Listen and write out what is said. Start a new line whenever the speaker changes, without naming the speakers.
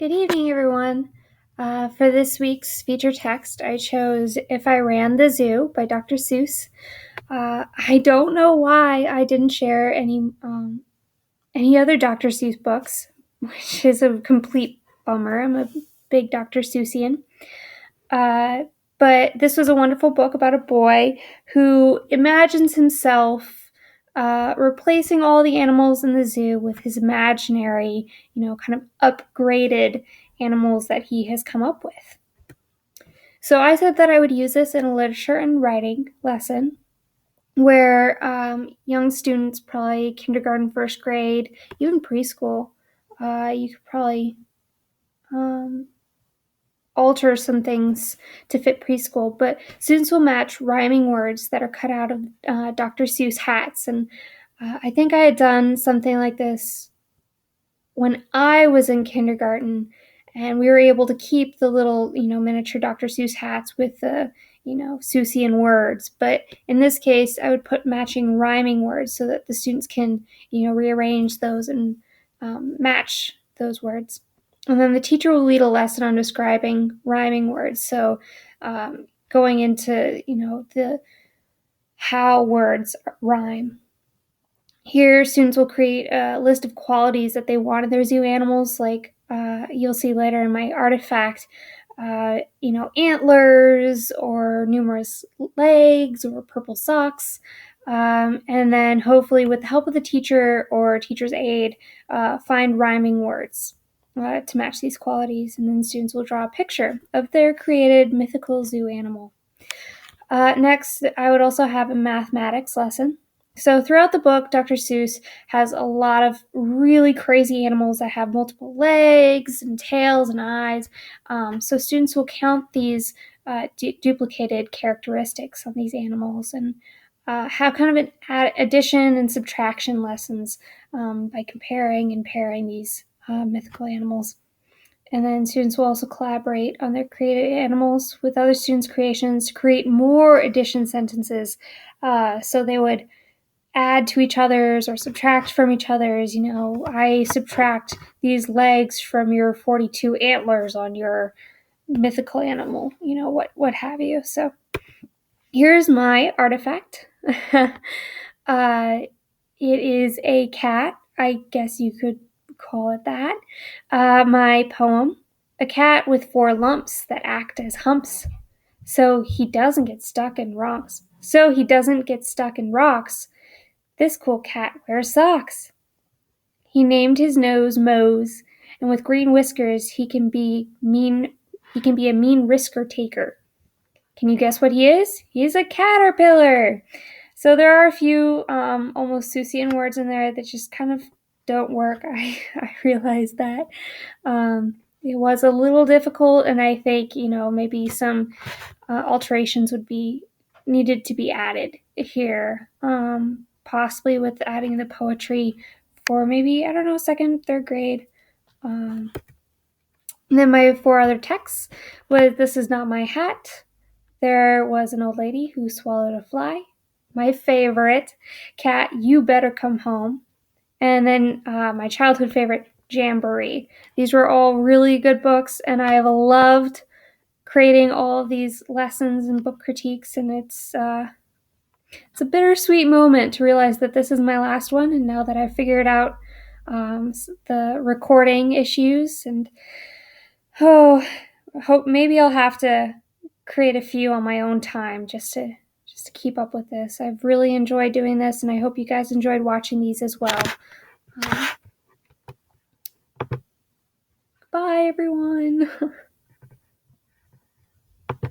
Good evening, everyone. For this week's feature text, I chose If I Ran the Zoo by Dr. Seuss. I don't know why I didn't share any other Dr. Seuss books, which is a complete bummer. I'm a big Dr. Seussian. But this was a wonderful book about a boy who imagines himself replacing all the animals in the zoo with his imaginary, kind of upgraded animals that he has come up with. So I said that I would use this in a literature and writing lesson where young students, probably kindergarten, first grade, even preschool, you could probably alter some things to fit preschool, but students will match rhyming words that are cut out of Dr. Seuss hats. And I think I had done something like this when I was in kindergarten, and we were able to keep the little, miniature Dr. Seuss hats with the, Seussian words. But in this case, I would put matching rhyming words so that the students can, rearrange those and match those words. And then the teacher will lead a lesson on describing rhyming words. So going into, the how words rhyme. Here, students will create a list of qualities that they want in their zoo animals, like you'll see later in my artifact, antlers or numerous legs or purple socks. And then hopefully with the help of the teacher or teacher's aid, find rhyming words to match these qualities. And then students will draw a picture of their created mythical zoo animal. Next, I would also have a mathematics lesson. So throughout the book, Dr. Seuss has a lot of really crazy animals that have multiple legs and tails and eyes. So students will count these duplicated characteristics on these animals and have kind of an addition and subtraction lessons by comparing and pairing these mythical animals. And then students will also collaborate on their created animals with other students' creations to create more addition sentences. So they would add to each other's or subtract from each other's. I subtract these legs from your 42 antlers on your mythical animal, what have you. So here's my artifact. It is a cat. I guess you could call it that. My poem, a cat with 4 lumps that act as humps. So he doesn't get stuck in rocks. This cool cat wears socks. He named his nose Mose, and with green whiskers he can be a mean risker taker. Can you guess what he is? He's a caterpillar. So there are a few almost Seussian words in there that just kind of don't work. I realize that. It was a little difficult, and I think, maybe some alterations would be needed to be added here. Possibly with adding the poetry for maybe, second, third grade. And then my 4 other texts was This Is Not My Hat. There was an old lady who swallowed a fly. My favorite, Cat, You Better Come Home. And then my childhood favorite, Jamboree. These were all really good books, and I have loved creating all of these lessons and book critiques, and it's a bittersweet moment to realize that this is my last one, and now that I've figured out the recording issues, and hope maybe I'll have to create a few on my own time just to keep up with this. I've really enjoyed doing this, and I hope you guys enjoyed watching these as well. Bye, everyone.